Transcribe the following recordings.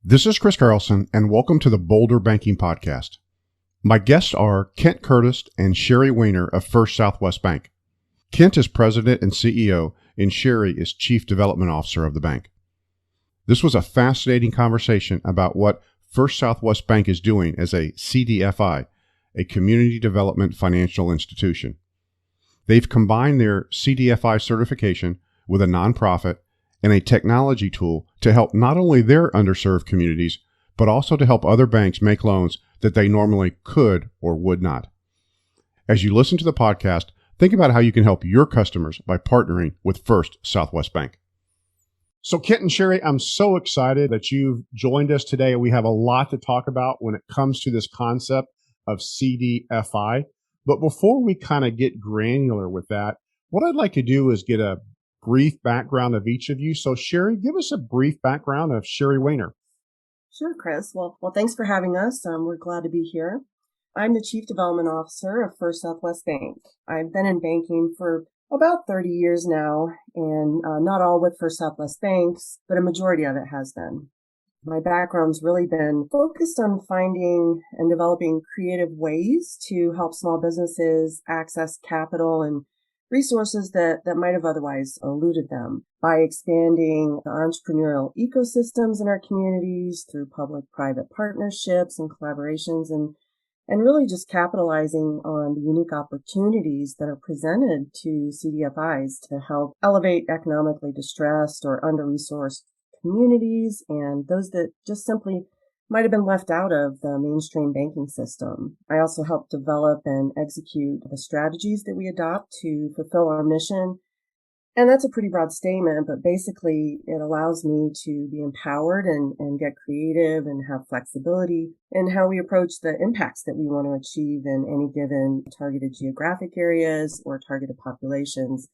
This is Chris Carlson, and welcome to the Boulder Banking Podcast. My guests are Kent Curtis and Sherry Waner of First Southwest Bank. Kent is president and CEO, and Sherry is chief development officer of the bank. This was a fascinating conversation about what First Southwest Bank is doing as a CDFI, a community development financial institution. They've combined their CDFI certification with a nonprofit and a technology tool to help not only their underserved communities, but also to help other banks make loans that they normally could or would not. As you listen to the podcast, think about how you can help your customers by partnering with First Southwest Bank. So Kent and Sherry, I'm so excited that you've joined us today. We have a lot to talk about when it comes to this concept of CDFI. But before we kind of get granular with that, what I'd like to do is get a brief background of each of you. So Sherry, give us a brief background of Sherry Waner. Sure, Chris. Well, thanks for having us. We're glad to be here. I'm the Chief Development Officer of First Southwest Bank. I've been in banking for about 30 years now, and not all with First Southwest Banks, but a majority of it has been. My background's really been focused on finding and developing creative ways to help small businesses access capital and resources that might have otherwise eluded them by expanding the entrepreneurial ecosystems in our communities through public-private partnerships and collaborations and really just capitalizing on the unique opportunities that are presented to CDFIs to help elevate economically distressed or under-resourced communities and those that just simply might have been left out of the mainstream banking system. I also help develop and execute the strategies that we adopt to fulfill our mission. And that's a pretty broad statement, but basically it allows me to be empowered and get creative and have flexibility in how we approach the impacts that we want to achieve in any given targeted geographic areas or targeted populations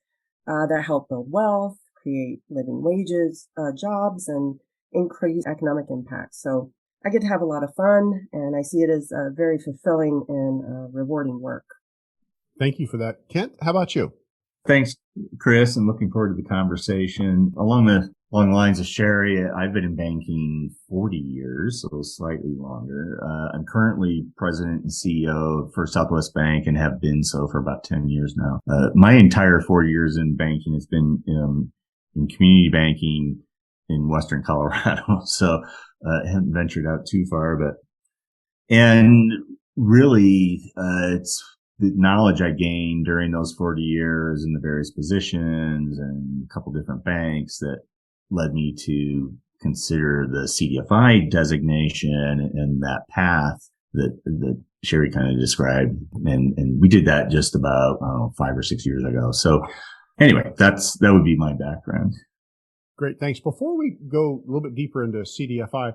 that help build wealth, create living wages, jobs, and increase economic impact. So I get to have a lot of fun, and I see it as very fulfilling and rewarding work. Thank you for that. Kent, how about you? Thanks, Chris. I'm looking forward to the conversation. Along the lines of Sherry, I've been in banking 40 years, so slightly longer. I'm currently president and CEO of First Southwest Bank and have been so for about 10 years now. My entire 40 years in banking has been in community banking in Western Colorado. So I haven't ventured out too far, and really, it's the knowledge I gained during those 40 years in the various positions and a couple different banks that led me to consider the CDFI designation and that path that Sherry kind of described. And we did that just about, 5 or 6 years ago. So anyway, that would be my background. Great, thanks. Before we go a little bit deeper into CDFI,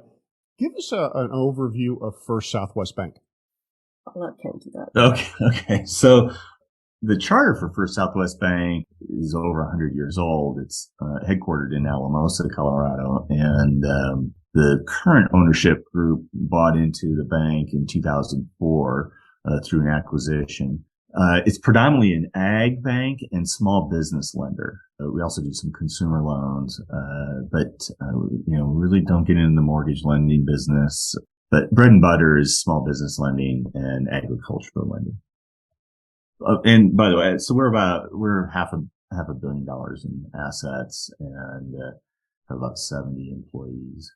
give us an overview of First Southwest Bank. I'll let Ken do that. Okay. So the charter for First Southwest Bank is over 100 years old. It's headquartered in Alamosa, Colorado, and the current ownership group bought into the bank in 2004 through an acquisition. It's predominantly an ag bank and small business lender. We also do some consumer loans, but we really don't get into the mortgage lending business. But bread and butter is small business lending and agricultural lending. And by the way, so we're half a billion dollars in assets and have about 70 employees.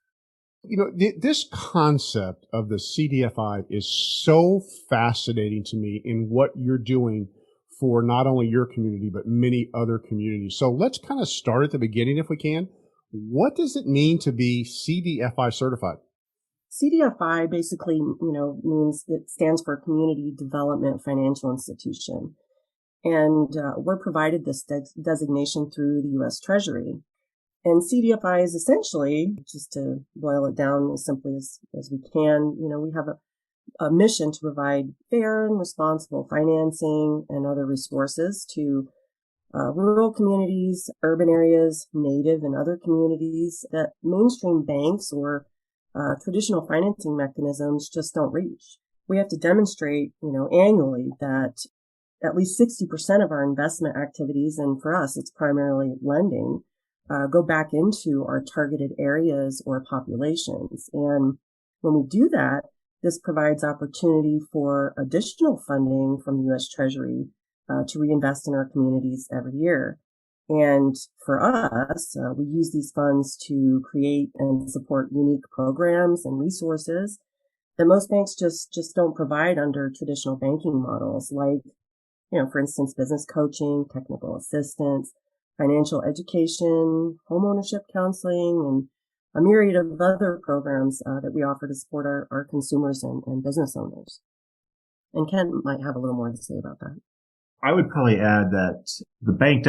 This concept of the CDFI is so fascinating to me in what you're doing for not only your community, but many other communities. So let's kind of start at the beginning if we can. What does it mean to be CDFI certified? CDFI basically, means it stands for Community Development Financial Institution. And we're provided this designation through the U.S. Treasury. And CDFI is essentially, just to boil it down as simply as we can, we have a mission to provide fair and responsible financing and other resources to rural communities, urban areas, native and other communities that mainstream banks or traditional financing mechanisms just don't reach. We have to demonstrate, annually that at least 60% of our investment activities, and for us, it's primarily lending, go back into our targeted areas or populations. And when we do that, this provides opportunity for additional funding from the U.S. Treasury to reinvest in our communities every year. And for us, we use these funds to create and support unique programs and resources that most banks just don't provide under traditional banking models, like, for instance, business coaching, technical assistance, financial education, homeownership counseling, and a myriad of other programs that we offer to support our consumers and business owners. And Ken might have a little more to say about that. I would probably add that the bank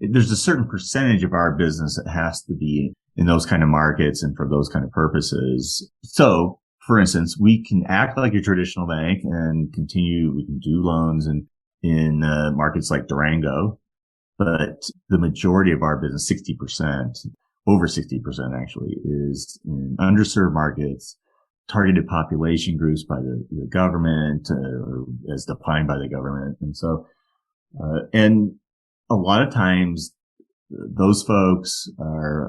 there's a certain percentage of our business that has to be in those kind of markets and for those kind of purposes. So, for instance, we can act like a traditional bank and we can do loans in markets like Durango, but the majority of our business, 60%, over 60% actually, is in underserved markets, targeted population groups by the government, or as defined by the government. And so, and a lot of times those folks are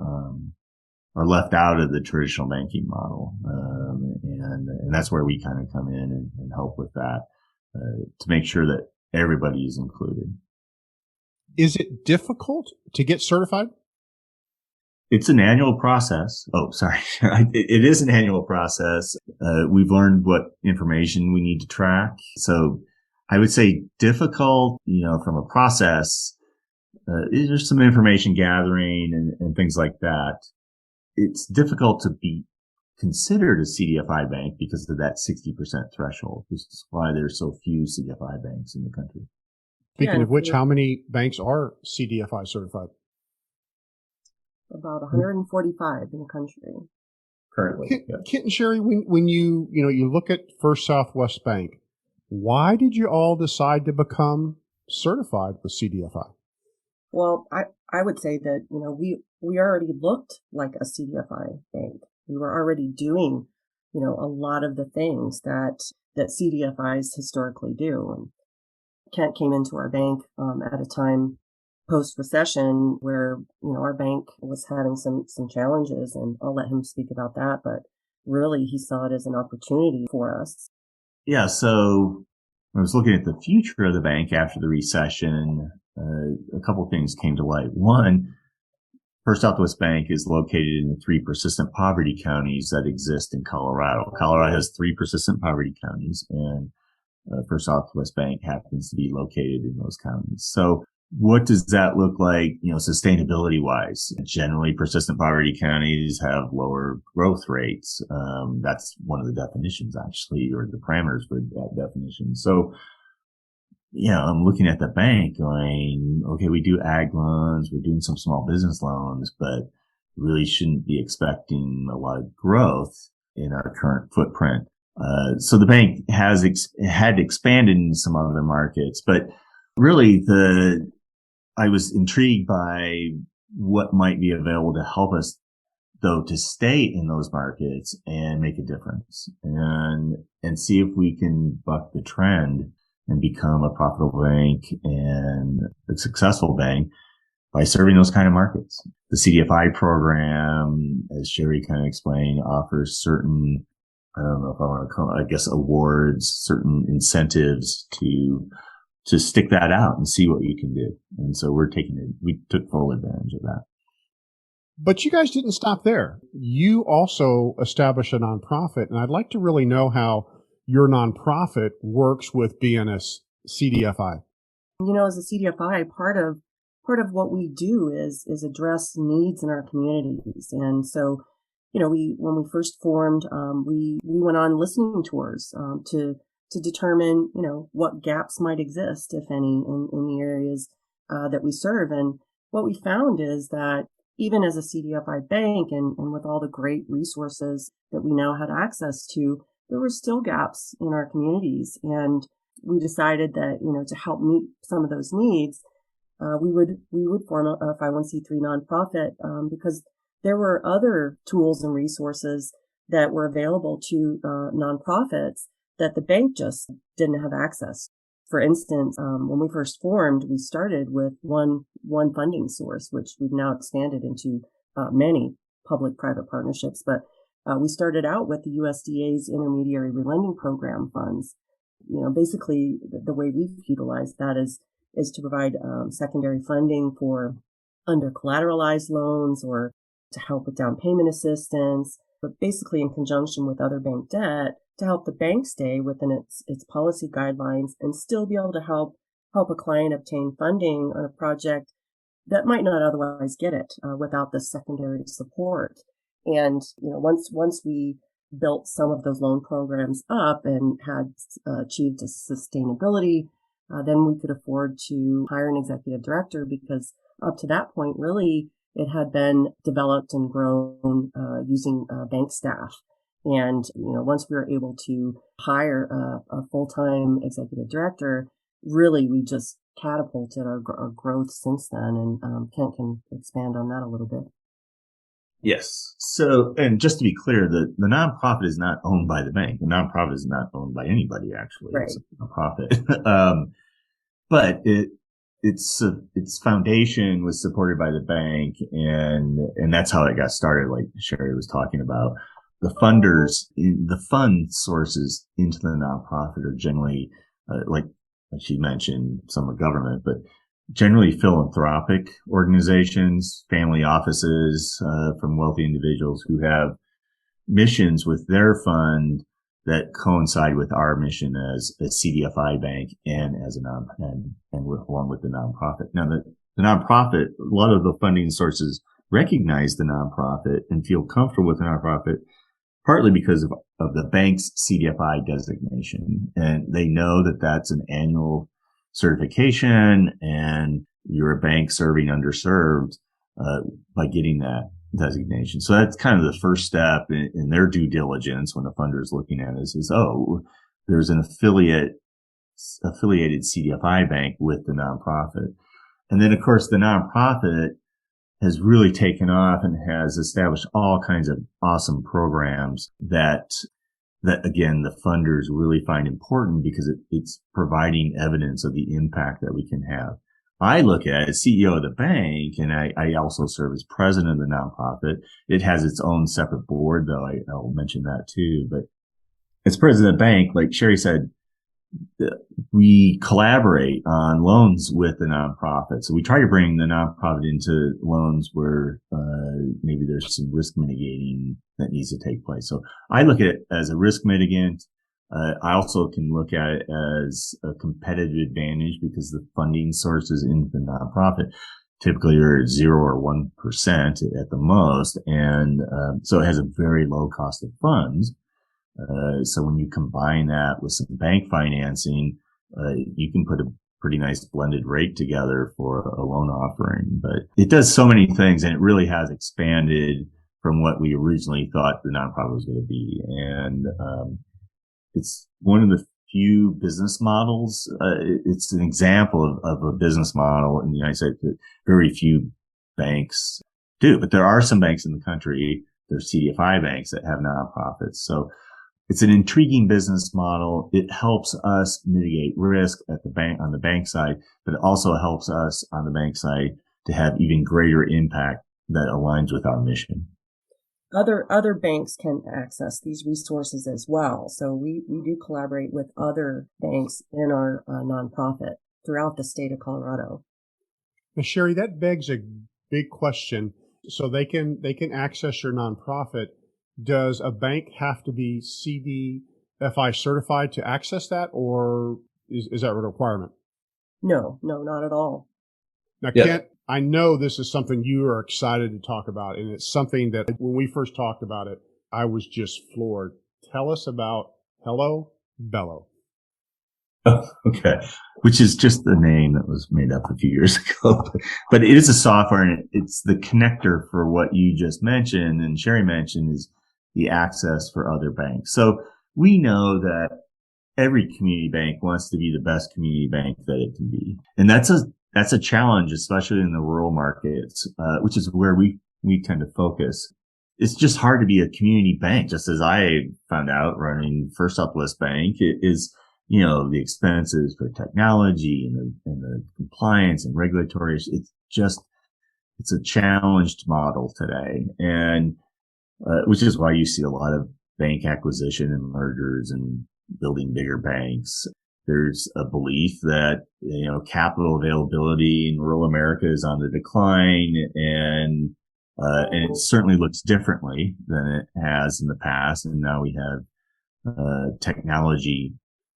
left out of the traditional banking model. And that's where we kind of come in and help with that, to make sure that everybody is included. Is it difficult to get certified? It's an annual process. Oh, sorry. It is an annual process. We've learned what information we need to track. So I would say difficult, from a process. There's some information gathering and things like that. It's difficult to be considered a CDFI bank because of that 60% threshold. This is why there's so few CDFI banks in the country. Speaking of which, how many banks are CDFI certified? About 145 in the country currently. Kent and Sherry, when you look at First Southwest Bank, why did you all decide to become certified with CDFI? Well, I would say that, we already looked like a CDFI bank. We were already doing, a lot of the things that CDFIs historically do. And Kent came into our bank at a time post-recession where, our bank was having some challenges, and I'll let him speak about that. But really, he saw it as an opportunity for us. Yeah. So when I was looking at the future of the bank after the recession, a couple of things came to light. One, First Southwest Bank is located in the 3 persistent poverty counties that exist in Colorado. Colorado has 3 persistent poverty counties, and First Southwest Bank happens to be located in those counties. So what does that look like, sustainability wise? Generally, persistent poverty counties have lower growth rates. That's one of the definitions, actually, or the parameters for that definition. So, I'm looking at the bank going, okay, we do ag loans, we're doing some small business loans, but really shouldn't be expecting a lot of growth in our current footprint. So the bank had expanded in some other markets, but really I was intrigued by what might be available to help us, though, to stay in those markets and make a difference and see if we can buck the trend and become a profitable bank and a successful bank by serving those kind of markets. The CDFI program, as Sherry kind of explained, offers certain, I don't know if I want to call it, awards, certain incentives to stick that out and see what you can do. And so we took full advantage of that. But you guys didn't stop there. You also established a nonprofit, and I'd like to really know how your nonprofit works with being a CDFI. As a CDFI, part of what we do is address needs in our communities. And so, when we first formed, we went on listening tours to determine, what gaps might exist, if any, in the areas that we serve. And what we found is that even as a CDFI bank and with all the great resources that we now had access to, there were still gaps in our communities. And we decided that, to help meet some of those needs, we would form a 501c3 nonprofit because there were other tools and resources that were available to nonprofits that the bank just didn't have access. For instance, when we first formed, we started with one funding source, which we've now expanded into many public-private partnerships. But we started out with the USDA's Intermediary Relending Program funds. Basically, the way we've utilized that is to provide secondary funding for under-collateralized loans or to help with down payment assistance, but basically in conjunction with other bank debt to help the bank stay within its policy guidelines and still be able to help a client obtain funding on a project that might not otherwise get it without the secondary support. And once we built some of those loan programs up and had achieved a sustainability, then we could afford to hire an executive director, because up to that point, really, it had been developed and grown using bank staff. And, once we were able to hire a full-time executive director, really, we just catapulted our growth since then. And Kent can expand on that a little bit. Yes. So, and just to be clear, the nonprofit is not owned by the bank. The nonprofit is not owned by anybody, actually. Right. It's a nonprofit. But its foundation was supported by the bank, and that's how it got started. Like Sherry was talking about, the fund sources into the nonprofit are generally like she mentioned, some are government, but generally philanthropic organizations, family offices from wealthy individuals who have missions with their fund that coincide with our mission as a CDFI bank and as along with the nonprofit. Now, the nonprofit, a lot of the funding sources recognize the nonprofit and feel comfortable with the nonprofit, partly because of the bank's CDFI designation. And they know that that's an annual certification, and you're a bank serving underserved by getting that designation. So that's kind of the first step in their due diligence when a funder is looking at it is, there's an affiliated CDFI bank with the nonprofit. And then, of course, the nonprofit has really taken off and has established all kinds of awesome programs that again, the funders really find important because it's providing evidence of the impact that we can have. I look at it as CEO of the bank, and I also serve as president of the nonprofit. It has its own separate board, though. I'll mention that too. But as president of the bank, like Sherry said, we collaborate on loans with the nonprofit. So we try to bring the nonprofit into loans where maybe there's some risk mitigating that needs to take place. So I look at it as a risk mitigant. I also can look at it as a competitive advantage because the funding sources into the nonprofit typically are 0 or 1% at the most. And so it has a very low cost of funds. So when you combine that with some bank financing, you can put a pretty nice blended rate together for a loan offering. But it does so many things, and it really has expanded from what we originally thought the nonprofit was going to be. And it's one of the few business models. It's an example of a business model in the United States that very few banks do. But there are some banks in the country, there's CDFI banks that have nonprofits. So it's an intriguing business model. It helps us mitigate risk at the bank on the bank side, but it also helps us on the bank side to have even greater impact that aligns with our mission. Other banks can access these resources as well. So we do collaborate with other banks in our nonprofit throughout the state of Colorado. Now, Sherry, that begs a big question. So they can access your nonprofit. Does a bank have to be CDFI certified to access that, or is that a requirement? No, not at all. Now, Kent, I know this is something you are excited to talk about, and it's something that when we first talked about it, I was just floored. Tell us about Hello Bello. Oh, okay. Which is just the name that was made up a few years ago. But it is a software, and it's the connector for what you just mentioned and Sherry mentioned is the access for other banks. So we know that every community bank wants to be the best community bank that it can be. And that's a challenge, especially in the rural markets, which is where we tend to focus. It's just hard to be a community bank, just as I found out running First Southwest Bank. It is, the expenses for technology and the compliance and regulatory. It's a challenged model today. And, which is why you see a lot of bank acquisition and mergers and building bigger banks. There's a belief that, capital availability in rural America is on the decline, and it certainly looks differently than it has in the past. And now we have technology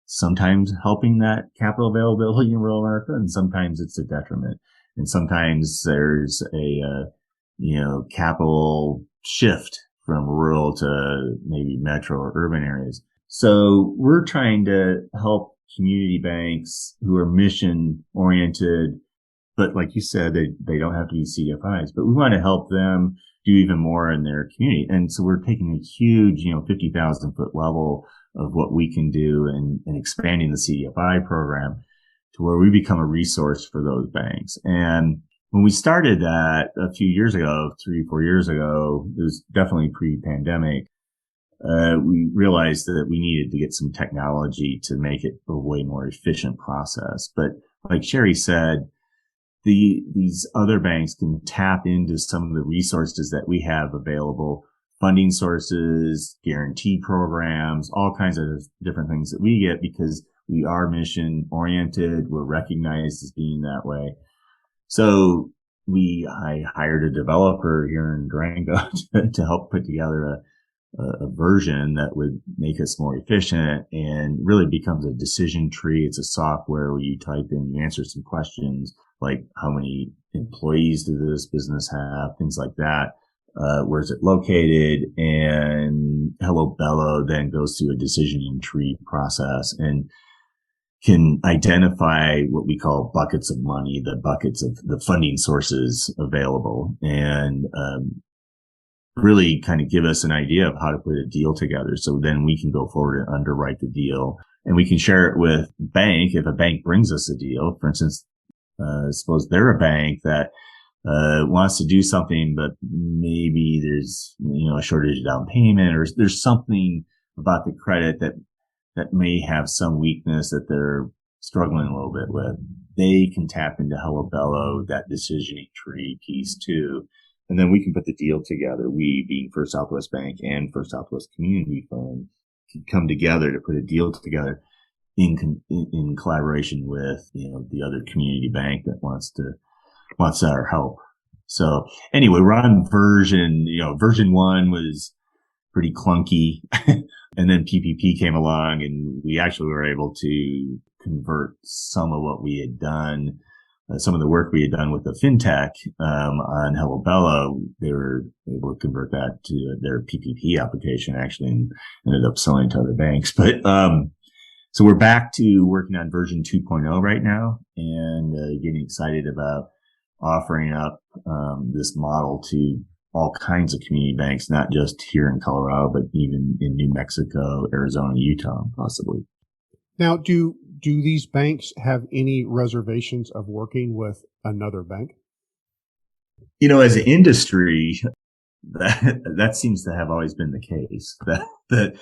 sometimes helping that capital availability in rural America, and sometimes it's a detriment. And sometimes there's a capital shift from rural to maybe metro or urban areas. So we're trying to help community banks who are mission oriented, but like you said, they don't have to be CDFIs, but we want to help them do even more in their community. And so we're taking a huge, 50,000 foot level of what we can do and expanding the CDFI program to where we become a resource for those banks. And when we started that a few years ago, 3-4 years ago, it was definitely pre-pandemic. We realized that we needed to get some technology to make it a way more efficient process. But like Sherry said, these other banks can tap into some of the resources that we have available, funding sources, guarantee programs, all kinds of different things that we get because we are mission oriented. We're recognized as being that way. So I hired a developer here in Durango to help put together a version that would make us more efficient and really becomes a decision tree. It's a software where you type in, you answer some questions like how many employees does this business have, things like that. Where is it located? And Hello Bello then goes through a decisioning tree process and can identify what we call buckets of money, the buckets of the funding sources available, and really kind of give us an idea of how to put a deal together. So then we can go forward and underwrite the deal, and we can share it with bank. If a bank brings us a deal, for instance, suppose they're a bank that wants to do something, but maybe there's, a shortage of down payment, or there's something about the credit that may have some weakness that they're struggling a little bit with. They can tap into Hello Bello, that decisioning tree piece too. And then we can put the deal together. We, being First Southwest Bank and First Southwest Community Fund, can come together to put a deal together in collaboration with, the other community bank that wants our help. So anyway, we're on version 1 was pretty clunky. And then PPP came along, and we actually were able to convert some of what we had done, some of the work we had done with the fintech on Hello Bello. They were able to convert that to their PPP application, actually, and ended up selling to other banks. But so we're back to working on version 2.0 right now, and getting excited about offering up this model to all kinds of community banks, not just here in Colorado, but even in New Mexico, Arizona, Utah, possibly. Now, do these banks have any reservations of working with another bank? As an industry, that seems to have always been the case, that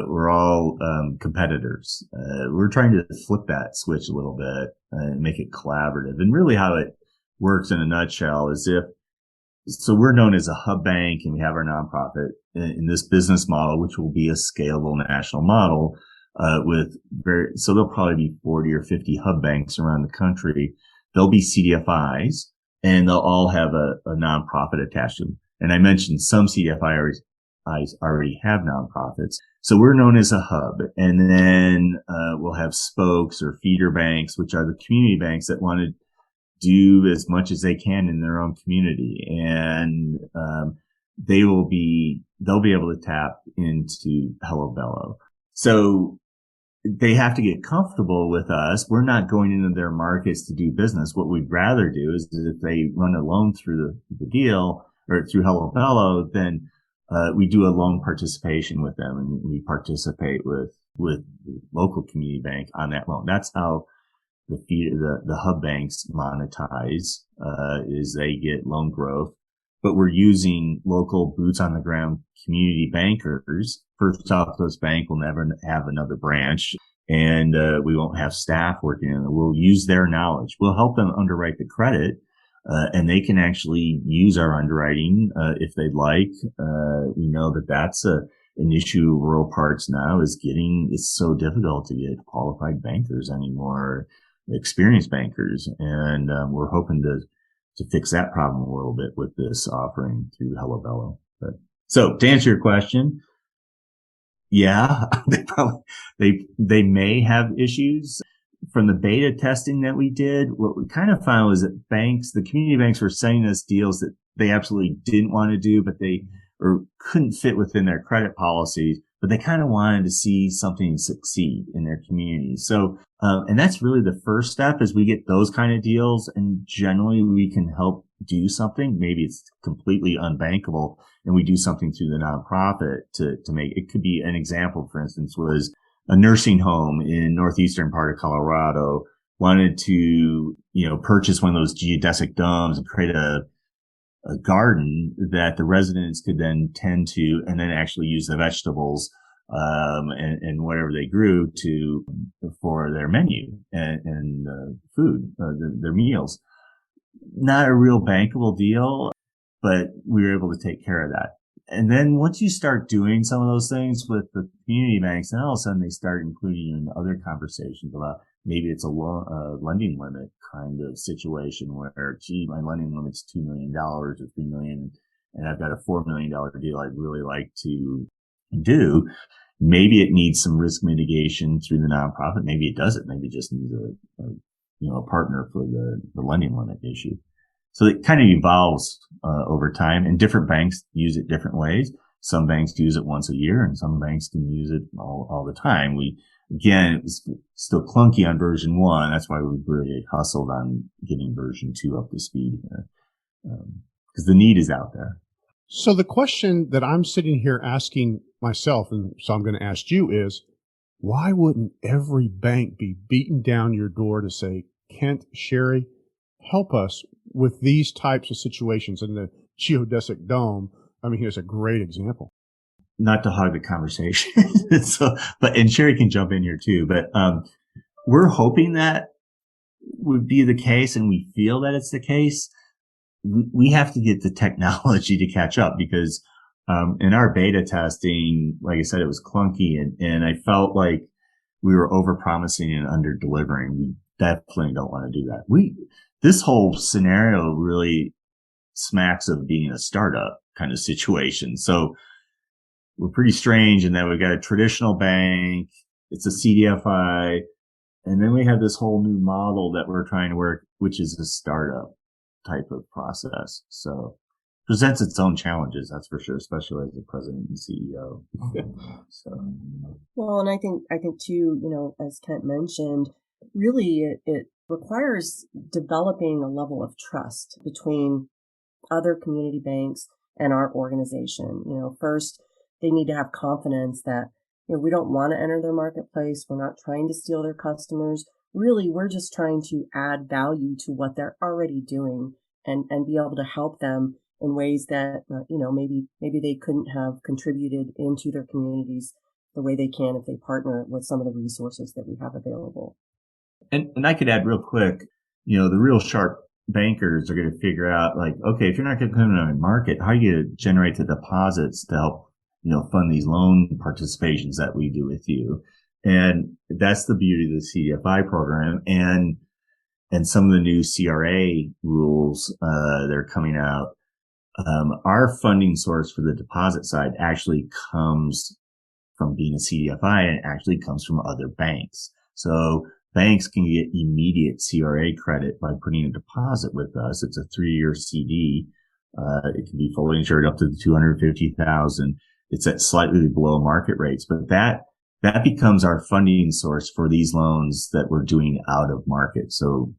we're all competitors. We're trying to flip that switch a little bit and make it collaborative. And really how it works in a nutshell is so we're known as a hub bank, and we have our nonprofit in this business model, which will be a scalable national model, so there'll probably be 40 or 50 hub banks around the country. They'll be CDFIs, and they'll all have a nonprofit attached to them. And I mentioned some CDFIs already have nonprofits. So we're known as a hub. And then, we'll have spokes or feeder banks, which are the community banks that want to do as much as they can in their own community. And, they'll be able to tap into Hello Bello. So they have to get comfortable with us. We're not going into their markets to do business. What we'd rather do is if they run a loan through the deal or through Hello Bello, then we do a loan participation with them, and we participate with the local community bank on that loan. That's how the hub banks monetize, is they get loan growth. But we're using local boots on the ground community bankers. First Southwest Bank will never have another branch. and we won't have staff working on it. We'll use their knowledge. We'll help them underwrite the credit, and they can actually use our underwriting if they'd like. We know that that's an issue of rural parts now is it's so difficult to get qualified bankers anymore, experienced bankers. And we're hoping to fix that problem a little bit with this offering through Hello Bello. So to answer your question, yeah, they may have issues. From the beta testing that we did, what we kind of found was that the community banks were sending us deals that they absolutely didn't want to do, but or couldn't fit within their credit policies, but they kind of wanted to see something succeed in their community. So, and that's really the first step is we get those kind of deals, and generally we can help do something. Maybe it's completely unbankable, and we do something through the nonprofit to make it. Could be an example, for instance, was a nursing home in northeastern part of Colorado wanted to, purchase one of those geodesic domes and create a garden that the residents could then tend to, and then actually use the vegetables, and whatever they grew for their menu and food, their meals. Not a real bankable deal, but we were able to take care of that. And then once you start doing some of those things with the community banks, then all of a sudden they start including you in other conversations about maybe it's a lending limit kind of situation where, gee, my lending limit's $2 million or $3 million, and I've got a $4 million deal I'd really like to do. Maybe it needs some risk mitigation through the nonprofit. Maybe it doesn't. Maybe it just needs a partner for the lending limit issue. So it kind of evolves over time, and different banks use it different ways. Some banks use it once a year, and some banks can use it all the time. Again, it was still clunky on version 1. That's why we really hustled on getting version 2 up to speed here, because the need is out there. So the question that I'm sitting here asking myself, and so I'm going to ask you, is why wouldn't every bank be beating down your door to say, Kent, Sherry, help us with these types of situations? And the geodesic dome, I mean, here's a great example. Not to hog the conversation, and Sherry can jump in here too, but we're hoping that would be the case, and we feel that it's the case. We have to get the technology to catch up, because in our beta testing, like I said, it was clunky, and I felt like we were over promising and under delivering. We definitely don't want to do that. This whole scenario really smacks of being a startup kind of situation. So we're pretty strange in that we've got a traditional bank, it's a CDFI, and then we have this whole new model that we're trying to work, which is a startup type of process. So presents its own challenges, that's for sure, especially as the president and CEO. Well, and I think too, as Kent mentioned, really it requires developing a level of trust between other community banks and our organization. First, they need to have confidence that, we don't want to enter their marketplace. We're not trying to steal their customers. Really, we're just trying to add value to what they're already doing and be able to help them in ways that, maybe they couldn't have contributed into their communities the way they can if they partner with some of the resources that we have available. And I could add real quick, the real sharp bankers are going to figure out, like, okay, if you're not going to come in the market, how are you going to generate the deposits to help, fund these loan participations that we do with you? And that's the beauty of the CDFI program. And some of the new CRA rules, that are coming out. Our funding source for the deposit side actually comes from being a CDFI, and it actually comes from other banks. So banks can get immediate CRA credit by putting a deposit with us. It's a 3-year CD. It can be fully insured up to $250,000. It's at slightly below market rates, but that becomes our funding source for these loans that we're doing out of market. So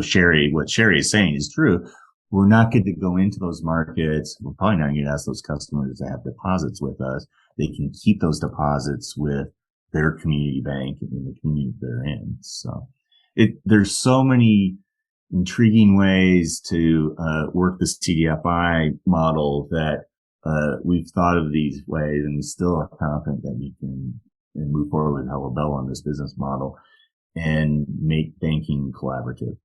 Sherry, what Sherry is saying is true. We're not going to go into those markets. We're probably not going to ask those customers to have deposits with us. They can keep those deposits with their community bank in the community they're in. So there's so many intriguing ways to work the CDFI model that we've thought of these ways, and we still are confident that we can and move forward with Hello Bell on this business model and make banking collaborative.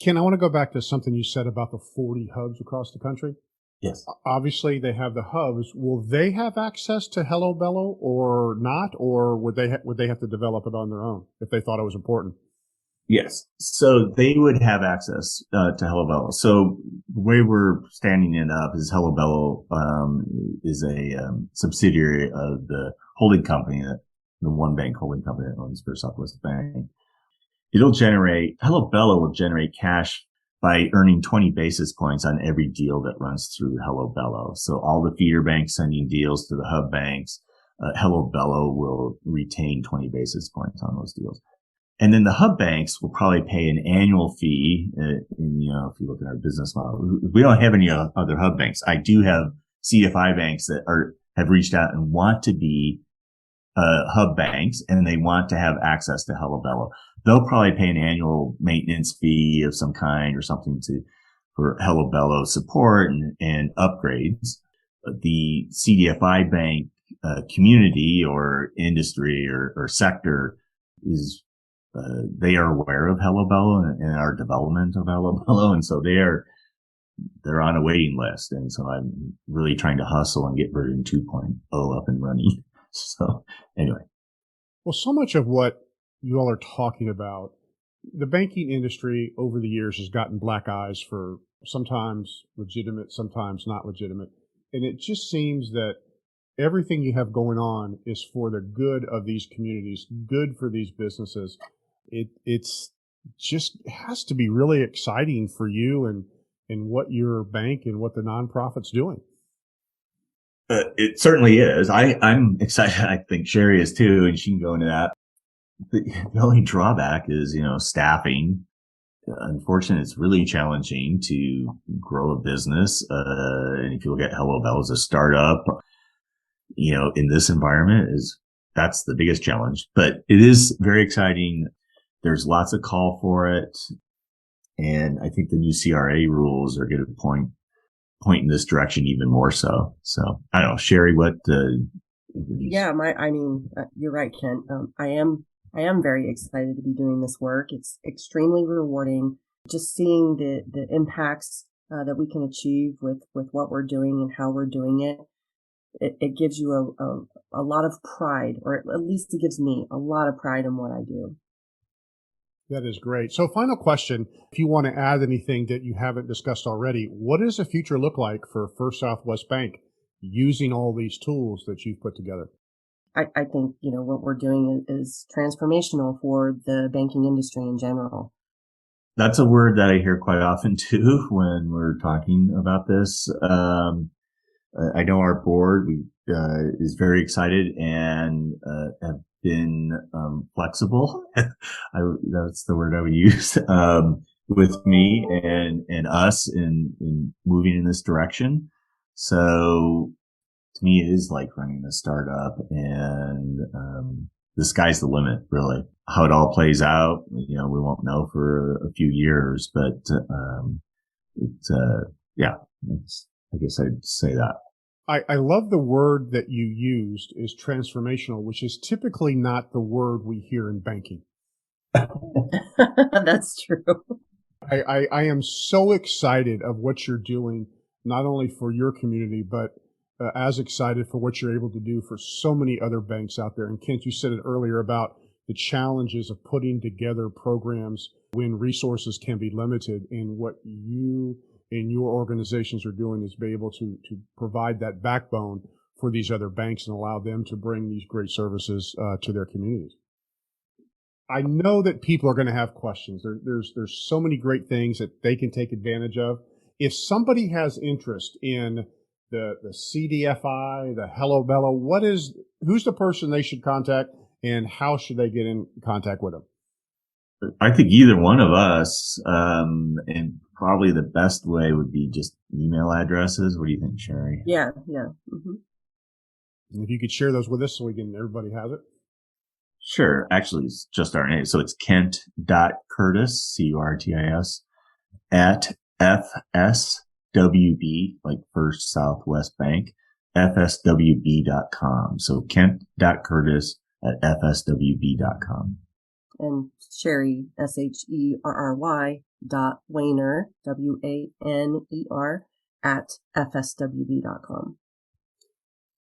Ken, I want to go back to something you said about the 40 hubs across the country. Yes. Obviously, they have the hubs. Will they have access to Hello Bello or not, or would they have to develop it on their own if they thought it was important? Yes. So they would have access to Hello Bello. So the way we're standing it up is Hello Bello is a subsidiary of the holding company, the one bank holding company that owns First Southwest Bank. Hello Bello will generate cash by earning 20 basis points on every deal that runs through Hello Bello. So all the feeder banks sending deals to the hub banks, Hello Bello will retain 20 basis points on those deals. And then the hub banks will probably pay an annual fee. And, if you look at our business model, we don't have any other hub banks. I do have CDFI banks that have reached out and want to be hub banks, and they want to have access to Hello Bello. They'll probably pay an annual maintenance fee of some kind or something for Hello Bello support and upgrades. The CDFI bank community or industry or sector is they are aware of Hello Bello and our development of Hello Bello, and so they're on a waiting list. And so I'm really trying to hustle and get version 2.0 up and running. So anyway. Well, so much of what you all are talking about, the banking industry over the years has gotten black eyes for sometimes legitimate, sometimes not legitimate. And it just seems that everything you have going on is for the good of these communities, good for these businesses. It's just has to be really exciting for you and what your bank and what the nonprofit's doing. It certainly is. I'm excited. I think Sherry is too, and she can go into that. The only drawback is, staffing. Unfortunately, it's really challenging to grow a business. And if you look at Hello Bell as a startup, in this environment that's the biggest challenge, but it is very exciting. There's lots of call for it. And I think the new CRA rules are going to point in this direction even more so. So I don't know, Sherry, what? Yeah, you're right, Kent. I am very excited to be doing this work. It's extremely rewarding just seeing the impacts that we can achieve with what we're doing and how we're doing it. It gives you a lot of pride, or at least it gives me a lot of pride in what I do. That is great. So final question, if you want to add anything that you haven't discussed already, what does the future look like for First Southwest Bank using all these tools that you've put together? I think, what we're doing is transformational for the banking industry in general. That's a word that I hear quite often too when we're talking about this. I know our board is very excited and have been flexible. That's the word I would use with me and us in moving in this direction. So to me, it is like running a startup, and the sky's the limit, really. How it all plays out, we won't know for a few years, but I guess I'd say that. I love the word that you used is transformational, which is typically not the word we hear in banking. That's true. I am so excited of what you're doing, not only for your community, but as excited for what you're able to do for so many other banks out there. And Kent, you said it earlier about the challenges of putting together programs when resources can be limited, and what you and your organizations are doing is be able to provide that backbone for these other banks and allow them to bring these great services to their communities. I know that people are going to have questions. There's so many great things that they can take advantage of. If somebody has interest in the CDFI, the Hello Bello, who's the person they should contact, and how should they get in contact with them? I think either one of us, and probably the best way would be just email addresses. What do you think, Sherry? Yeah. Mm-hmm. And if you could share those with us so everybody has it. Sure. Actually, it's just our name. So it's Kent.Curtis, Curtis, at FSWB, like First Southwest Bank, FSWB.com. So Kent.Curtis at fswb.com. And Sherry, SHERRY .Waner, WANER, at fswb.com.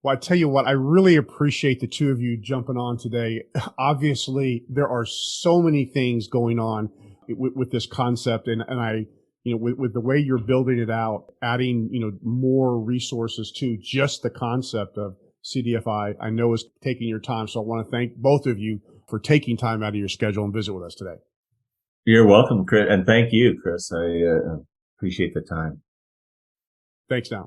Well, I tell you what, I really appreciate the two of you jumping on today. Obviously, there are so many things going on with this concept, and I, with the way you're building it out, adding, more resources to just the concept of CDFI, I know is taking your time. So I want to thank both of you for taking time out of your schedule and visit with us today. You're welcome, Chris, and thank you, Chris. I appreciate the time. Thanks now.